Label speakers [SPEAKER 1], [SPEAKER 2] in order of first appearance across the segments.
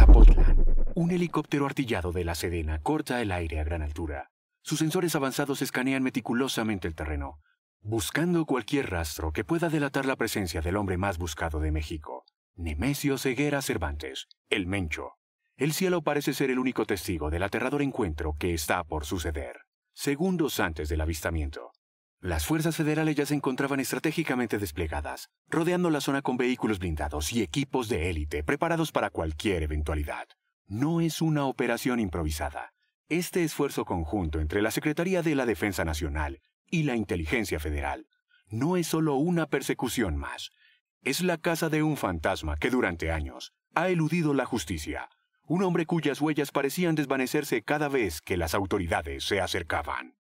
[SPEAKER 1] Zapotlán. Un helicóptero artillado de la Sedena corta el aire a gran altura. Sus sensores avanzados escanean meticulosamente el terreno, buscando cualquier rastro que pueda delatar la presencia del hombre más buscado de México, Nemesio Ceguera Cervantes, el Mencho. El cielo parece ser el único testigo del aterrador encuentro que está por suceder. Segundos antes del avistamiento, las fuerzas federales ya se encontraban estratégicamente desplegadas, rodeando la zona con vehículos blindados y equipos de élite preparados para cualquier eventualidad. No es una operación improvisada. Este esfuerzo conjunto entre la Secretaría de la Defensa Nacional y la Inteligencia Federal no es solo una persecución más. Es la caza de un fantasma que durante años ha eludido la justicia. Un hombre cuyas huellas parecían desvanecerse cada vez que las autoridades se acercaban.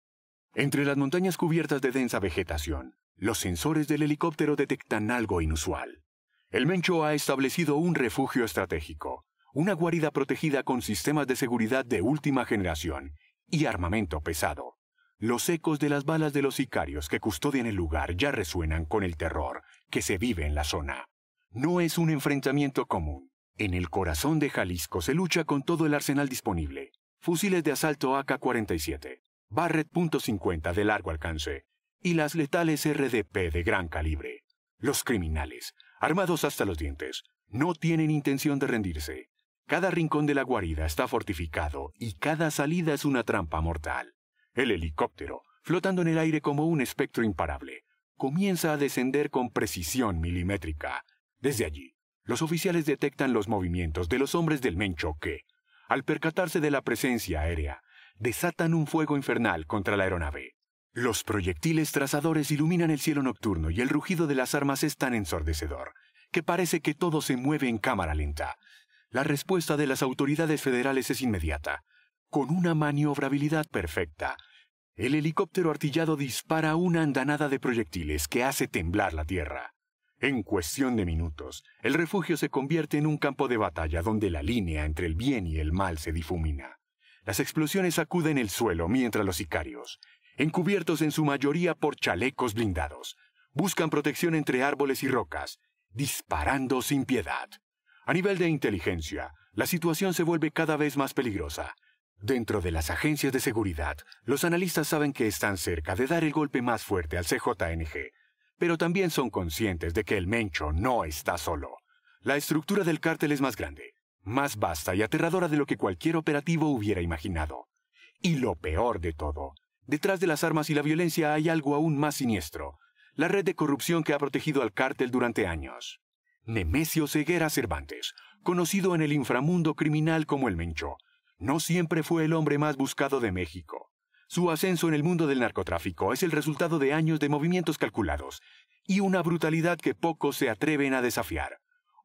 [SPEAKER 1] Entre las montañas cubiertas de densa vegetación, los sensores del helicóptero detectan algo inusual. El Mencho ha establecido un refugio estratégico, una guarida protegida con sistemas de seguridad de última generación y armamento pesado. Los ecos de las balas de los sicarios que custodian el lugar ya resuenan con el terror que se vive en la zona. No es un enfrentamiento común. En el corazón de Jalisco se lucha con todo el arsenal disponible. Fusiles de asalto AK-47, Barrett .50 de largo alcance y las letales RDP de gran calibre. Los criminales, armados hasta los dientes, no tienen intención de rendirse. Cada rincón de la guarida está fortificado y cada salida es una trampa mortal. El helicóptero, flotando en el aire como un espectro imparable, comienza a descender con precisión milimétrica. Desde allí, los oficiales detectan los movimientos de los hombres del Mencho que, al percatarse de la presencia aérea, desatan un fuego infernal contra la aeronave. Los proyectiles trazadores iluminan el cielo nocturno y el rugido de las armas es tan ensordecedor que parece que todo se mueve en cámara lenta. La respuesta de las autoridades federales es inmediata. Con una maniobrabilidad perfecta, el helicóptero artillado dispara una andanada de proyectiles que hace temblar la tierra. En cuestión de minutos, el refugio se convierte en un campo de batalla donde la línea entre el bien y el mal se difumina. Las explosiones sacuden el suelo mientras los sicarios, encubiertos en su mayoría por chalecos blindados, buscan protección entre árboles y rocas, disparando sin piedad. A nivel de inteligencia, la situación se vuelve cada vez más peligrosa. Dentro de las agencias de seguridad, los analistas saben que están cerca de dar el golpe más fuerte al CJNG, pero también son conscientes de que el Mencho no está solo. La estructura del cártel es más grande, más vasta y aterradora de lo que cualquier operativo hubiera imaginado. Y lo peor de todo, detrás de las armas y la violencia hay algo aún más siniestro, la red de corrupción que ha protegido al cártel durante años. Nemesio Ceguera Cervantes, conocido en el inframundo criminal como el Mencho, no siempre fue el hombre más buscado de México. Su ascenso en el mundo del narcotráfico es el resultado de años de movimientos calculados y una brutalidad que pocos se atreven a desafiar.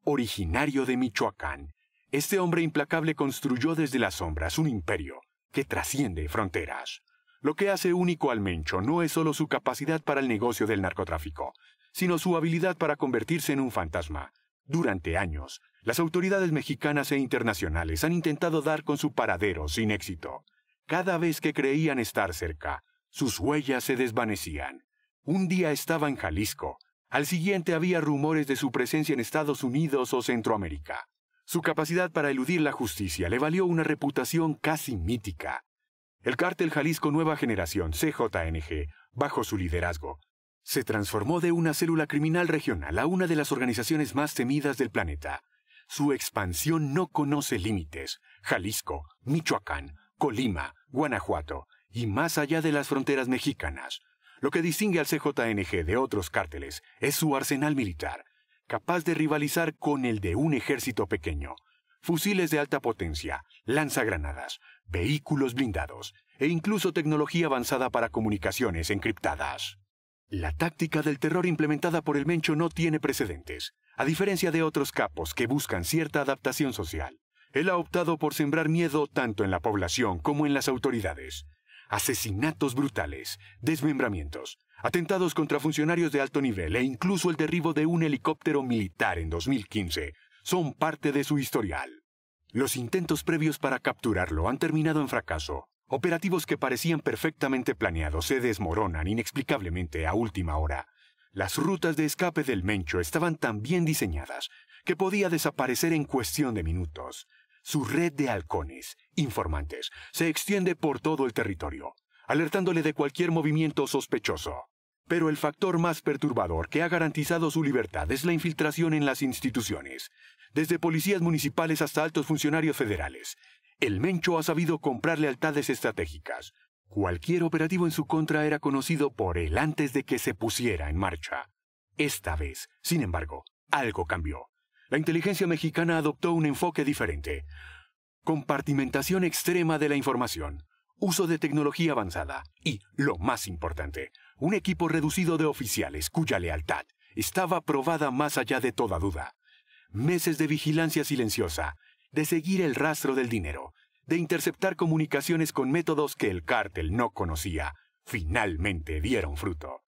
[SPEAKER 1] Originario de Michoacán, este hombre implacable construyó desde las sombras un imperio que trasciende fronteras. Lo que hace único al Mencho no es solo su capacidad para el negocio del narcotráfico, sino su habilidad para convertirse en un fantasma. Durante años, las autoridades mexicanas e internacionales han intentado dar con su paradero sin éxito. Cada vez que creían estar cerca, sus huellas se desvanecían. Un día estaba en Jalisco, al siguiente había rumores de su presencia en Estados Unidos o Centroamérica. Su capacidad para eludir la justicia le valió una reputación casi mítica. El cártel Jalisco Nueva Generación, CJNG, bajo su liderazgo, se transformó de una célula criminal regional a una de las organizaciones más temidas del planeta. Su expansión no conoce límites. Jalisco, Michoacán, Colima, Guanajuato y más allá de las fronteras mexicanas. Lo que distingue al CJNG de otros cárteles es su arsenal militar, capaz de rivalizar con el de un ejército pequeño. Fusiles de alta potencia, lanzagranadas, vehículos blindados e incluso tecnología avanzada para comunicaciones encriptadas. La táctica del terror implementada por el Mencho no tiene precedentes. A diferencia de otros capos que buscan cierta adaptación social, él ha optado por sembrar miedo tanto en la población como en las autoridades. Asesinatos brutales, desmembramientos, atentados contra funcionarios de alto nivel e incluso el derribo de un helicóptero militar en 2015 son parte de su historial. Los intentos previos para capturarlo han terminado en fracaso. Operativos que parecían perfectamente planeados se desmoronan inexplicablemente a última hora. Las rutas de escape del Mencho estaban tan bien diseñadas que podía desaparecer en cuestión de minutos. Su red de halcones, informantes, se extiende por todo el territorio, alertándole de cualquier movimiento sospechoso. Pero el factor más perturbador que ha garantizado su libertad es la infiltración en las instituciones, desde policías municipales hasta altos funcionarios federales. El Mencho ha sabido comprar lealtades estratégicas. Cualquier operativo en su contra era conocido por él antes de que se pusiera en marcha. Esta vez, sin embargo, algo cambió. La inteligencia mexicana adoptó un enfoque diferente. Compartimentación extrema de la información, uso de tecnología avanzada y, lo más importante, un equipo reducido de oficiales cuya lealtad estaba probada más allá de toda duda. Meses de vigilancia silenciosa, de seguir el rastro del dinero, de interceptar comunicaciones con métodos que el cártel no conocía, finalmente dieron fruto.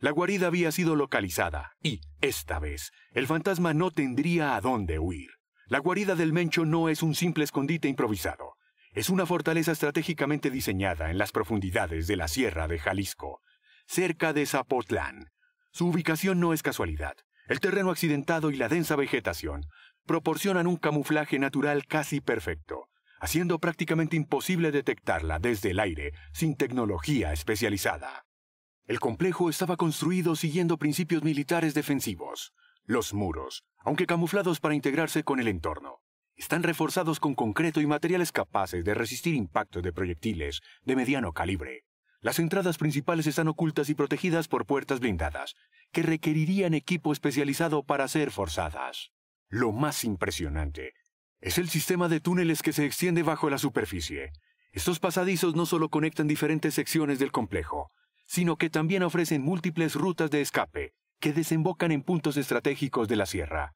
[SPEAKER 1] La guarida había sido localizada y, esta vez, el fantasma no tendría a dónde huir. La guarida del Mencho no es un simple escondite improvisado. Es una fortaleza estratégicamente diseñada en las profundidades de la Sierra de Jalisco, cerca de Zapotlán. Su ubicación no es casualidad. El terreno accidentado y la densa vegetación proporcionan un camuflaje natural casi perfecto, haciendo prácticamente imposible detectarla desde el aire sin tecnología especializada. El complejo estaba construido siguiendo principios militares defensivos. Los muros, aunque camuflados para integrarse con el entorno, están reforzados con concreto y materiales capaces de resistir impactos de proyectiles de mediano calibre. Las entradas principales están ocultas y protegidas por puertas blindadas, que requerirían equipo especializado para ser forzadas. Lo más impresionante es el sistema de túneles que se extiende bajo la superficie. Estos pasadizos no solo conectan diferentes secciones del complejo, sino que también ofrecen múltiples rutas de escape que desembocan en puntos estratégicos de la sierra,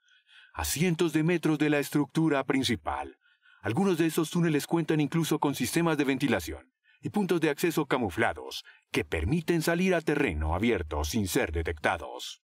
[SPEAKER 1] a cientos de metros de la estructura principal. Algunos de esos túneles cuentan incluso con sistemas de ventilación y puntos de acceso camuflados que permiten salir a terreno abierto sin ser detectados.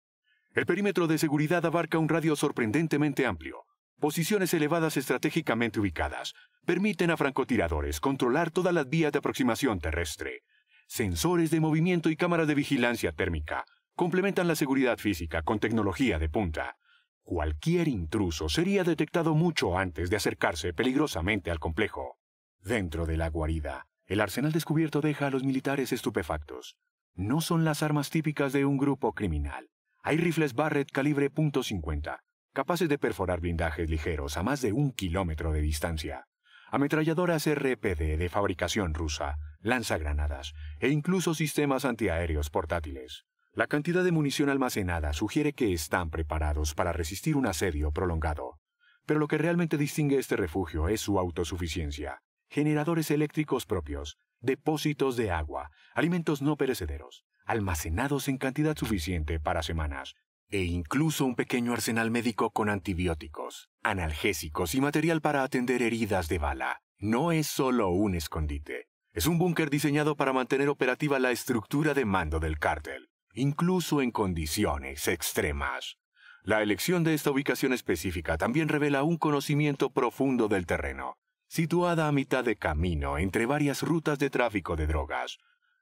[SPEAKER 1] El perímetro de seguridad abarca un radio sorprendentemente amplio. Posiciones elevadas estratégicamente ubicadas permiten a francotiradores controlar todas las vías de aproximación terrestre. Sensores de movimiento y cámaras de vigilancia térmica complementan la seguridad física con tecnología de punta. Cualquier intruso sería detectado mucho antes de acercarse peligrosamente al complejo. Dentro de la guarida, el arsenal descubierto deja a los militares estupefactos. No son las armas típicas de un grupo criminal. Hay rifles Barrett calibre .50, capaces de perforar blindajes ligeros a más de 1 kilómetro de distancia. Ametralladoras RPD de fabricación rusa, lanzagranadas e incluso sistemas antiaéreos portátiles. La cantidad de munición almacenada sugiere que están preparados para resistir un asedio prolongado. Pero lo que realmente distingue este refugio es su autosuficiencia. Generadores eléctricos propios, depósitos de agua, alimentos no perecederos, almacenados en cantidad suficiente para semanas, e incluso un pequeño arsenal médico con antibióticos, analgésicos y material para atender heridas de bala. No es solo un escondite. Es un búnker diseñado para mantener operativa la estructura de mando del cártel, incluso en condiciones extremas. La elección de esta ubicación específica también revela un conocimiento profundo del terreno. Situada a mitad de camino entre varias rutas de tráfico de drogas,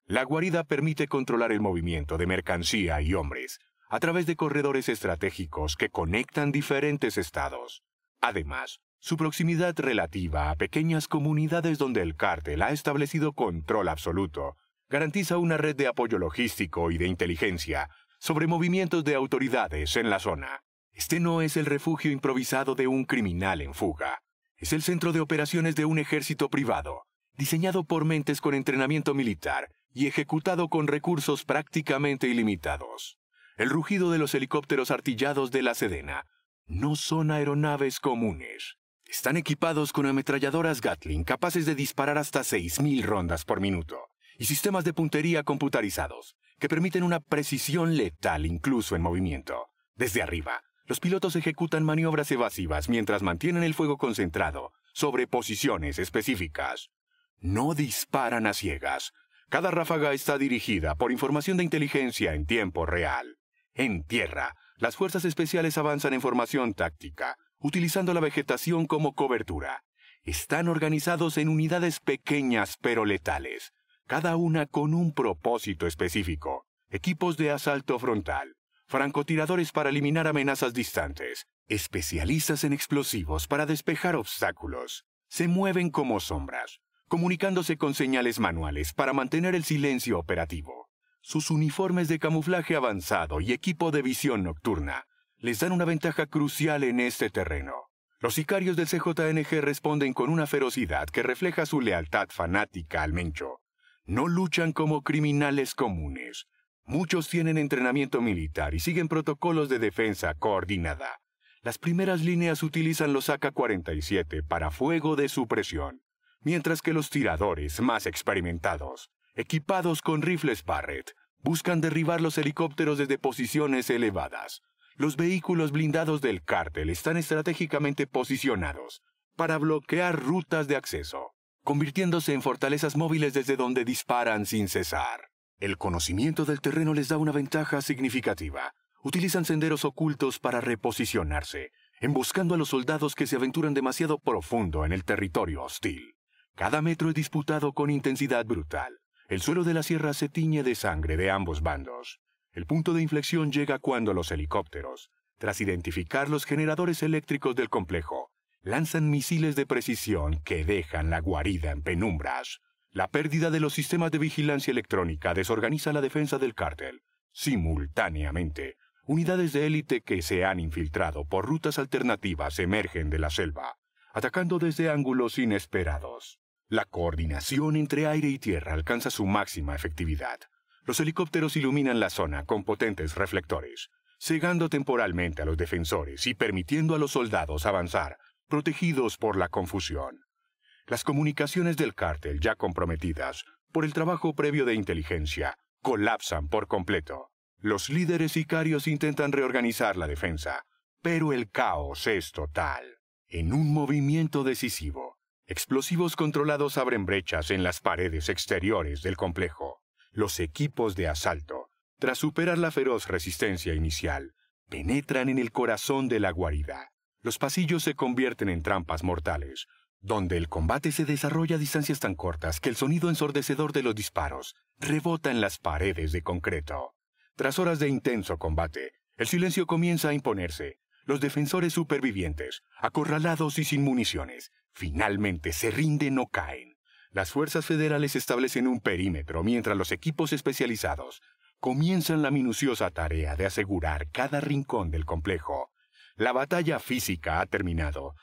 [SPEAKER 1] la guarida permite controlar el movimiento de mercancía y hombres a través de corredores estratégicos que conectan diferentes estados. Además, su proximidad relativa a pequeñas comunidades donde el cártel ha establecido control absoluto garantiza una red de apoyo logístico y de inteligencia sobre movimientos de autoridades en la zona. Este no es el refugio improvisado de un criminal en fuga. Es el centro de operaciones de un ejército privado, diseñado por mentes con entrenamiento militar y ejecutado con recursos prácticamente ilimitados. El rugido de los helicópteros artillados de la Sedena no son aeronaves comunes. Están equipados con ametralladoras Gatling capaces de disparar hasta 6.000 rondas por minuto y sistemas de puntería computarizados que permiten una precisión letal incluso en movimiento. Desde arriba, los pilotos ejecutan maniobras evasivas mientras mantienen el fuego concentrado sobre posiciones específicas. No disparan a ciegas. Cada ráfaga está dirigida por información de inteligencia en tiempo real. En tierra, las fuerzas especiales avanzan en formación táctica, utilizando la vegetación como cobertura. Están organizados en unidades pequeñas pero letales, cada una con un propósito específico. Equipos de asalto frontal, francotiradores para eliminar amenazas distantes, especialistas en explosivos para despejar obstáculos, Se mueven como sombras, comunicándose con señales manuales para mantener el silencio operativo. Sus uniformes de camuflaje avanzado y equipo de visión nocturna les dan una ventaja crucial en este terreno. Los sicarios del CJNG responden con una ferocidad que refleja su lealtad fanática al Mencho. No luchan como criminales comunes. Muchos tienen entrenamiento militar y siguen protocolos de defensa coordinada. Las primeras líneas utilizan los AK-47 para fuego de supresión, mientras que los tiradores más experimentados, equipados con rifles Barrett, buscan derribar los helicópteros desde posiciones elevadas. Los vehículos blindados del cártel están estratégicamente posicionados para bloquear rutas de acceso, convirtiéndose en fortalezas móviles desde donde disparan sin cesar. El conocimiento del terreno les da una ventaja significativa. Utilizan senderos ocultos para reposicionarse, emboscando a los soldados que se aventuran demasiado profundo en el territorio hostil. Cada metro es disputado con intensidad brutal. El suelo de la sierra se tiñe de sangre de ambos bandos. El punto de inflexión llega cuando los helicópteros, tras identificar los generadores eléctricos del complejo, lanzan misiles de precisión que dejan la guarida en penumbras. La pérdida de los sistemas de vigilancia electrónica desorganiza la defensa del cártel. Simultáneamente, unidades de élite que se han infiltrado por rutas alternativas emergen de la selva, atacando desde ángulos inesperados. La coordinación entre aire y tierra alcanza su máxima efectividad. Los helicópteros iluminan la zona con potentes reflectores, cegando temporalmente a los defensores y permitiendo a los soldados avanzar, protegidos por la confusión. Las comunicaciones del cártel, ya comprometidas por el trabajo previo de inteligencia, colapsan por completo. Los líderes sicarios intentan reorganizar la defensa, pero el caos es total. En un movimiento decisivo, explosivos controlados abren brechas en las paredes exteriores del complejo. Los equipos de asalto, tras superar la feroz resistencia inicial, penetran en el corazón de la guarida. Los pasillos se convierten en trampas mortales, donde el combate se desarrolla a distancias tan cortas que el sonido ensordecedor de los disparos rebota en las paredes de concreto. Tras horas de intenso combate, el silencio comienza a imponerse. Los defensores supervivientes, acorralados y sin municiones, finalmente se rinden o caen. Las fuerzas federales establecen un perímetro mientras los equipos especializados comienzan la minuciosa tarea de asegurar cada rincón del complejo. La batalla física ha terminado,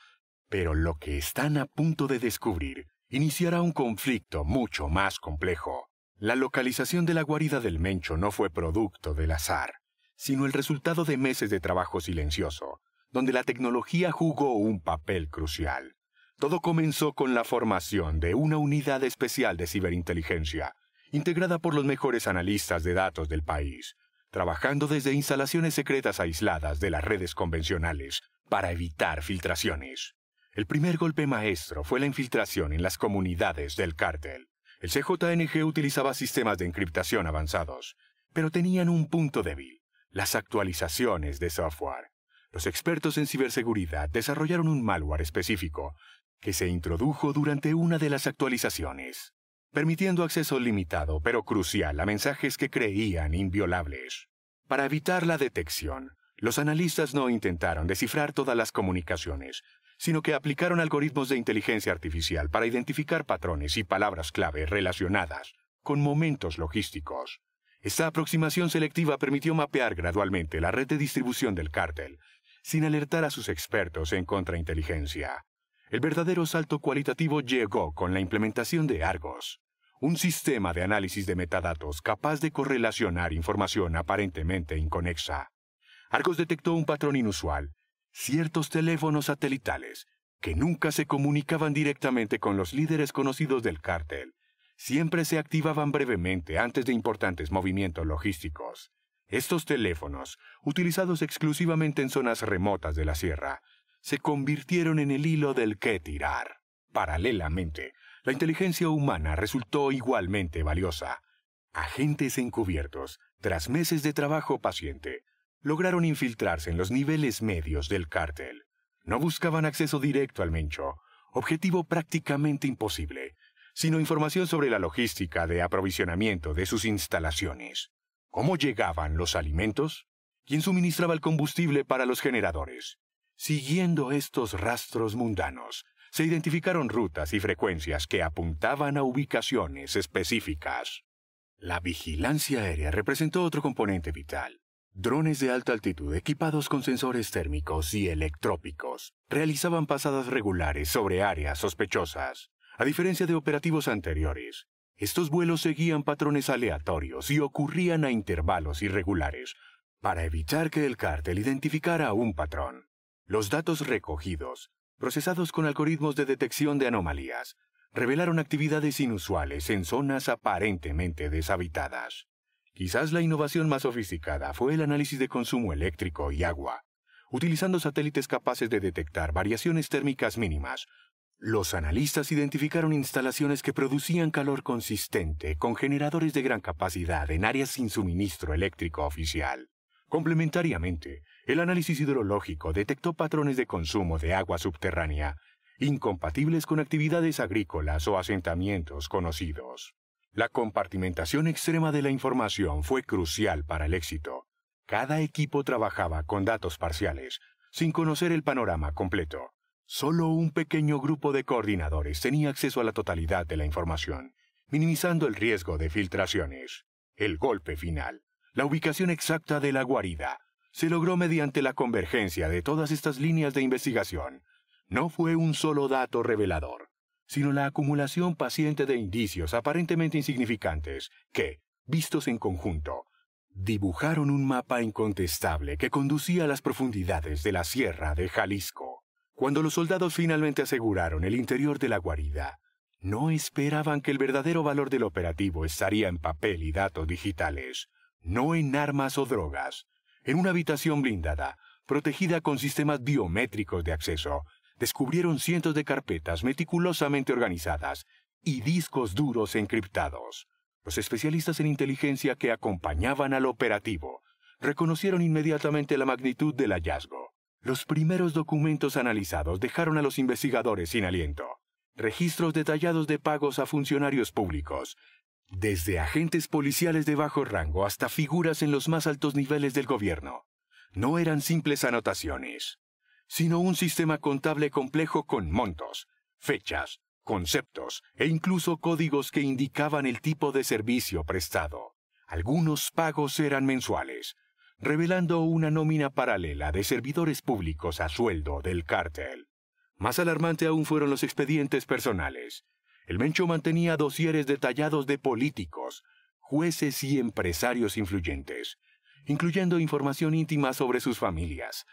[SPEAKER 1] pero lo que están a punto de descubrir iniciará un conflicto mucho más complejo. La localización de la guarida del Mencho no fue producto del azar, sino el resultado de meses de trabajo silencioso, donde la tecnología jugó un papel crucial. Todo comenzó con la formación de una unidad especial de ciberinteligencia, integrada por los mejores analistas de datos del país, trabajando desde instalaciones secretas aisladas de las redes convencionales para evitar filtraciones. El primer golpe maestro fue la infiltración en las comunidades del cártel. El CJNG utilizaba sistemas de encriptación avanzados, pero tenían un punto débil: las actualizaciones de software. Los expertos en ciberseguridad desarrollaron un malware específico que se introdujo durante una de las actualizaciones, permitiendo acceso limitado pero crucial a mensajes que creían inviolables. Para evitar la detección, los analistas no intentaron descifrar todas las comunicaciones, sino que aplicaron algoritmos de inteligencia artificial para identificar patrones y palabras clave relacionadas con momentos logísticos. Esta aproximación selectiva permitió mapear gradualmente la red de distribución del cártel, sin alertar a sus expertos en contrainteligencia. El verdadero salto cualitativo llegó con la implementación de Argos, un sistema de análisis de metadatos capaz de correlacionar información aparentemente inconexa. Argos detectó un patrón inusual: ciertos teléfonos satelitales, que nunca se comunicaban directamente con los líderes conocidos del cártel, siempre se activaban brevemente antes de importantes movimientos logísticos. Estos teléfonos, utilizados exclusivamente en zonas remotas de la sierra, se convirtieron en el hilo del que tirar. Paralelamente, la inteligencia humana resultó igualmente valiosa. Agentes encubiertos, tras meses de trabajo paciente, lograron infiltrarse en los niveles medios del cártel. No buscaban acceso directo al Mencho, objetivo prácticamente imposible, sino información sobre la logística de aprovisionamiento de sus instalaciones. ¿Cómo llegaban los alimentos? ¿Quién suministraba el combustible para los generadores? Siguiendo estos rastros mundanos, se identificaron rutas y frecuencias que apuntaban a ubicaciones específicas. La vigilancia aérea representó otro componente vital. Drones de alta altitud equipados con sensores térmicos y electrópicos realizaban pasadas regulares sobre áreas sospechosas. A diferencia de operativos anteriores, estos vuelos seguían patrones aleatorios y ocurrían a intervalos irregulares para evitar que el cártel identificara un patrón. Los datos recogidos, procesados con algoritmos de detección de anomalías, revelaron actividades inusuales en zonas aparentemente deshabitadas. Quizás la innovación más sofisticada fue el análisis de consumo eléctrico y agua. Utilizando satélites capaces de detectar variaciones térmicas mínimas, los analistas identificaron instalaciones que producían calor consistente con generadores de gran capacidad en áreas sin suministro eléctrico oficial. Complementariamente, el análisis hidrológico detectó patrones de consumo de agua subterránea incompatibles con actividades agrícolas o asentamientos conocidos. La compartimentación extrema de la información fue crucial para el éxito. Cada equipo trabajaba con datos parciales, sin conocer el panorama completo. Solo un pequeño grupo de coordinadores tenía acceso a la totalidad de la información, minimizando el riesgo de filtraciones. El golpe final, la ubicación exacta de la guarida, se logró mediante la convergencia de todas estas líneas de investigación. No fue un solo dato revelador, sino la acumulación paciente de indicios aparentemente insignificantes que, vistos en conjunto, dibujaron un mapa incontestable que conducía a las profundidades de la Sierra de Jalisco. Cuando los soldados finalmente aseguraron el interior de la guarida, no esperaban que el verdadero valor del operativo estaría en papel y datos digitales, no en armas o drogas. En una habitación blindada, protegida con sistemas biométricos de acceso, descubrieron cientos de carpetas meticulosamente organizadas y discos duros encriptados. Los especialistas en inteligencia que acompañaban al operativo reconocieron inmediatamente la magnitud del hallazgo. Los primeros documentos analizados dejaron a los investigadores sin aliento. Registros detallados de pagos a funcionarios públicos, desde agentes policiales de bajo rango hasta figuras en los más altos niveles del gobierno. No eran simples anotaciones, sino un sistema contable complejo con montos, fechas, conceptos e incluso códigos que indicaban el tipo de servicio prestado. Algunos pagos eran mensuales, revelando una nómina paralela de servidores públicos a sueldo del cártel. Más alarmante aún fueron los expedientes personales. El Mencho mantenía dosieres detallados de políticos, jueces y empresarios influyentes, incluyendo información íntima sobre sus familias,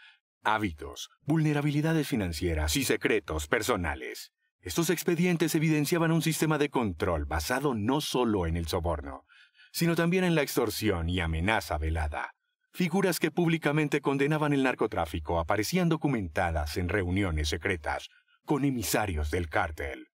[SPEAKER 1] hábitos, vulnerabilidades financieras y secretos personales. Estos expedientes evidenciaban un sistema de control basado no solo en el soborno, sino también en la extorsión y amenaza velada. Figuras que públicamente condenaban el narcotráfico aparecían documentadas en reuniones secretas con emisarios del cártel.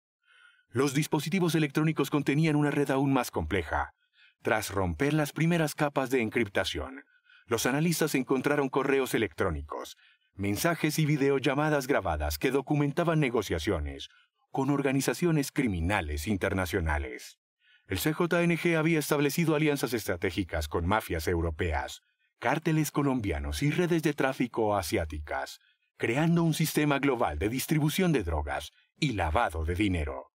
[SPEAKER 1] Los dispositivos electrónicos contenían una red aún más compleja. Tras romper las primeras capas de encriptación, los analistas encontraron correos electrónicos, mensajes y videollamadas grabadas que documentaban negociaciones con organizaciones criminales internacionales. El CJNG había establecido alianzas estratégicas con mafias europeas, cárteles colombianos y redes de tráfico asiáticas, creando un sistema global de distribución de drogas y lavado de dinero.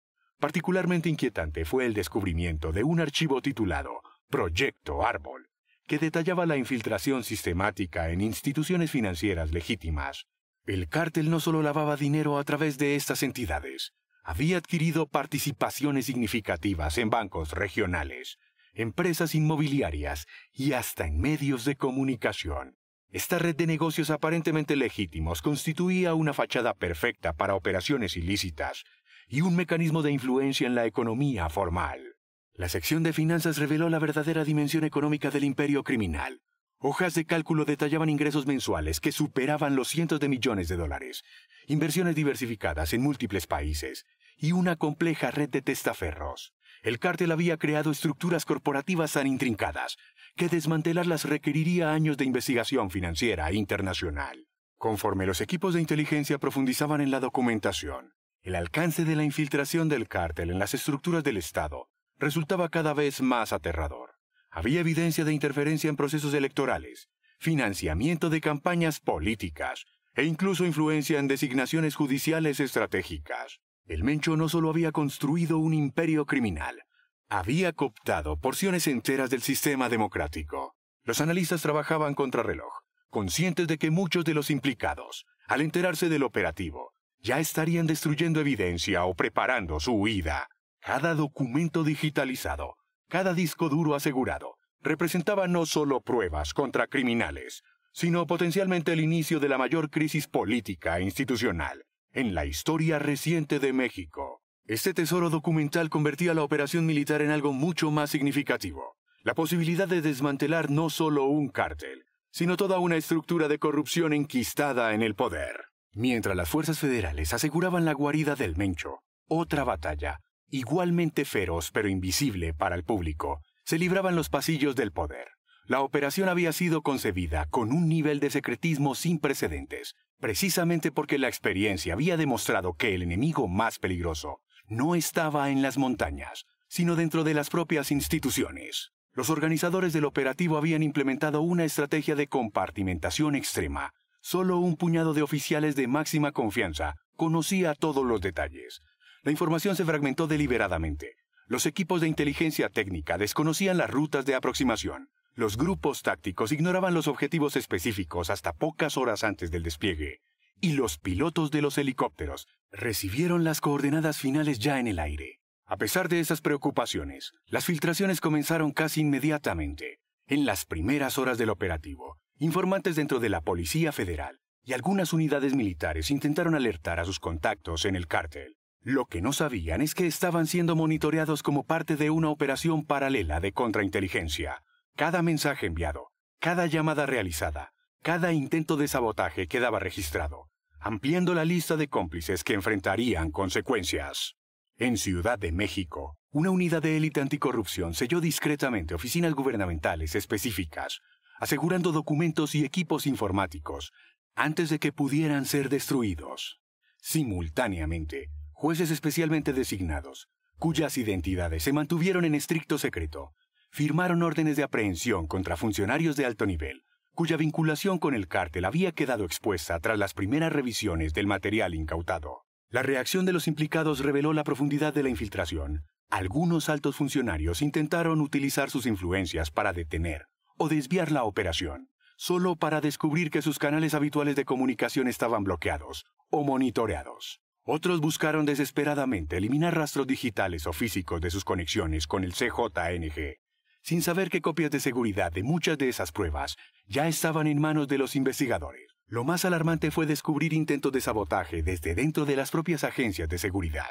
[SPEAKER 1] Particularmente inquietante fue el descubrimiento de un archivo titulado Proyecto Árbol, que detallaba la infiltración sistemática en instituciones financieras legítimas. El cártel no solo lavaba dinero a través de estas entidades, había adquirido participaciones significativas en bancos regionales, empresas inmobiliarias y hasta en medios de comunicación. Esta red de negocios aparentemente legítimos constituía una fachada perfecta para operaciones ilícitas y un mecanismo de influencia en la economía formal. La sección de finanzas reveló la verdadera dimensión económica del imperio criminal. Hojas de cálculo detallaban ingresos mensuales que superaban los cientos de millones de dólares, inversiones diversificadas en múltiples países y una compleja red de testaferros. El cártel había creado estructuras corporativas tan intrincadas que desmantelarlas requeriría años de investigación financiera internacional. Conforme los equipos de inteligencia profundizaban en la documentación, el alcance de la infiltración del cártel en las estructuras del Estado resultaba cada vez más aterrador. Había evidencia de interferencia en procesos electorales, financiamiento de campañas políticas, e incluso influencia en designaciones judiciales estratégicas. El Mencho no solo había construido un imperio criminal, había cooptado porciones enteras del sistema democrático. Los analistas trabajaban contrarreloj, conscientes de que muchos de los implicados, al enterarse del operativo, ya estarían destruyendo evidencia o preparando su huida. Cada documento digitalizado, cada disco duro asegurado, representaba no solo pruebas contra criminales, sino potencialmente el inicio de la mayor crisis política e institucional en la historia reciente de México. Este tesoro documental convertía la operación militar en algo mucho más significativo: la posibilidad de desmantelar no solo un cártel, sino toda una estructura de corrupción enquistada en el poder. Mientras las fuerzas federales aseguraban la guarida del Mencho, otra batalla, igualmente feroz pero invisible para el público, se libraba en los pasillos del poder. La operación había sido concebida con un nivel de secretismo sin precedentes, precisamente porque la experiencia había demostrado que el enemigo más peligroso no estaba en las montañas, sino dentro de las propias instituciones. Los organizadores del operativo habían implementado una estrategia de compartimentación extrema. Solo un puñado de oficiales de máxima confianza conocía todos los detalles. La información se fragmentó deliberadamente. Los equipos de inteligencia técnica desconocían las rutas de aproximación. Los grupos tácticos ignoraban los objetivos específicos hasta pocas horas antes del despliegue. Y los pilotos de los helicópteros recibieron las coordenadas finales ya en el aire. A pesar de esas preocupaciones, las filtraciones comenzaron casi inmediatamente. En las primeras horas del operativo, informantes dentro de la Policía Federal y algunas unidades militares intentaron alertar a sus contactos en el cártel. Lo que no sabían es que estaban siendo monitoreados como parte de una operación paralela de contrainteligencia. Cada mensaje enviado, cada llamada realizada, cada intento de sabotaje quedaba registrado, ampliando la lista de cómplices que enfrentarían consecuencias. En Ciudad de México, una unidad de élite anticorrupción selló discretamente oficinas gubernamentales específicas, asegurando documentos y equipos informáticos antes de que pudieran ser destruidos. Simultáneamente, jueces especialmente designados, cuyas identidades se mantuvieron en estricto secreto, firmaron órdenes de aprehensión contra funcionarios de alto nivel, cuya vinculación con el cártel había quedado expuesta tras las primeras revisiones del material incautado. La reacción de los implicados reveló la profundidad de la infiltración. Algunos altos funcionarios intentaron utilizar sus influencias para detener o desviar la operación, solo para descubrir que sus canales habituales de comunicación estaban bloqueados o monitoreados. Otros buscaron desesperadamente eliminar rastros digitales o físicos de sus conexiones con el CJNG, sin saber que copias de seguridad de muchas de esas pruebas ya estaban en manos de los investigadores. Lo más alarmante fue descubrir intentos de sabotaje desde dentro de las propias agencias de seguridad,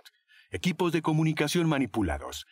[SPEAKER 1] equipos de comunicación manipulados,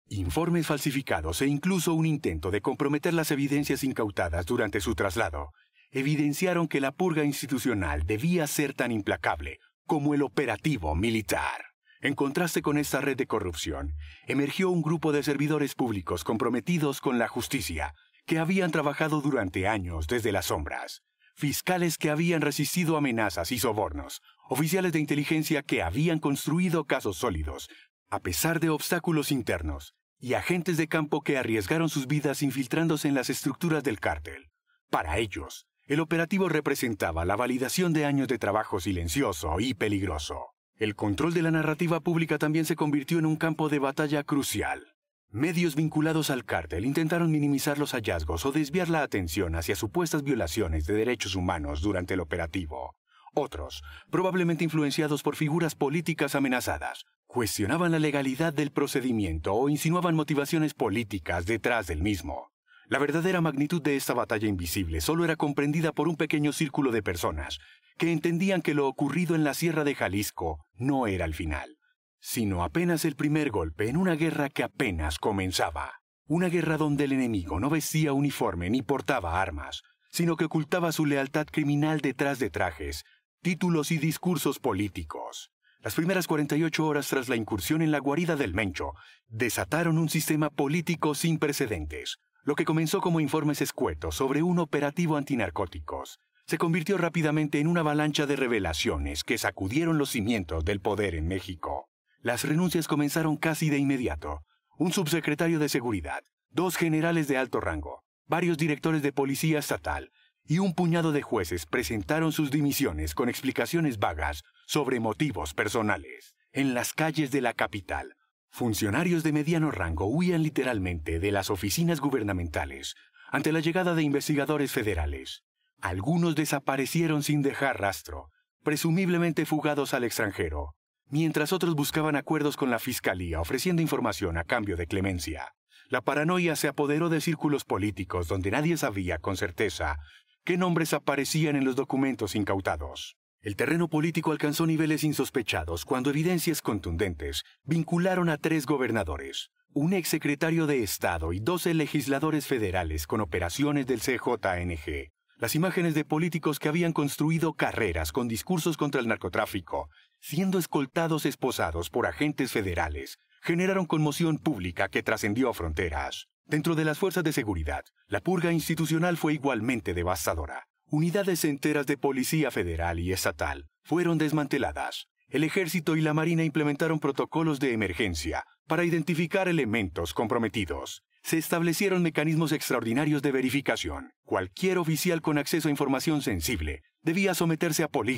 [SPEAKER 1] informes falsificados e incluso un intento de comprometer las evidencias incautadas durante su traslado. Evidenciaron que la purga institucional debía ser tan implacable como el operativo militar. En contraste con esta red de corrupción, emergió un grupo de servidores públicos comprometidos con la justicia, que habían trabajado durante años desde las sombras. Fiscales que habían resistido amenazas y sobornos, oficiales de inteligencia que habían construido casos sólidos, a pesar de obstáculos internos, y agentes de campo que arriesgaron sus vidas infiltrándose en las estructuras del cártel. Para ellos, el operativo representaba la validación de años de trabajo silencioso y peligroso. El control de la narrativa pública también se convirtió en un campo de batalla crucial. Medios vinculados al cártel intentaron minimizar los hallazgos o desviar la atención hacia supuestas violaciones de derechos humanos durante el operativo. Otros, probablemente influenciados por figuras políticas amenazadas, cuestionaban la legalidad del procedimiento o insinuaban motivaciones políticas detrás del mismo. La verdadera magnitud de esta batalla invisible solo era comprendida por un pequeño círculo de personas que entendían que lo ocurrido en la Sierra de Jalisco no era el final, sino apenas el primer golpe en una guerra que apenas comenzaba. Una guerra donde el enemigo no vestía uniforme ni portaba armas, sino que ocultaba su lealtad criminal detrás de trajes, títulos y discursos políticos. Las primeras 48 horas tras la incursión en la guarida del Mencho desataron un sistema político sin precedentes. Lo que comenzó como informes escuetos sobre un operativo antinarcóticos se convirtió rápidamente en una avalancha de revelaciones que sacudieron los cimientos del poder en México. Las renuncias comenzaron casi de inmediato. Un subsecretario de Seguridad, 2 generales de alto rango, varios directores de policía estatal y un puñado de jueces presentaron sus dimisiones con explicaciones vagas sobre motivos personales. En las calles de la capital, funcionarios de mediano rango huían literalmente de las oficinas gubernamentales ante la llegada de investigadores federales. Algunos desaparecieron sin dejar rastro, presumiblemente fugados al extranjero, mientras otros buscaban acuerdos con la fiscalía ofreciendo información a cambio de clemencia. La paranoia se apoderó de círculos políticos donde nadie sabía con certeza qué nombres aparecían en los documentos incautados. El terreno político alcanzó niveles insospechados cuando evidencias contundentes vincularon a 3 gobernadores, un exsecretario de Estado y 12 legisladores federales con operaciones del CJNG. Las imágenes de políticos que habían construido carreras con discursos contra el narcotráfico, siendo esposados por agentes federales, generaron conmoción pública que trascendió fronteras. Dentro de las fuerzas de seguridad, la purga institucional fue igualmente devastadora. Unidades enteras de policía federal y estatal fueron desmanteladas. El ejército y la marina implementaron protocolos de emergencia para identificar elementos comprometidos. Se establecieron mecanismos extraordinarios de verificación. Cualquier oficial con acceso a información sensible debía someterse a polígrafo.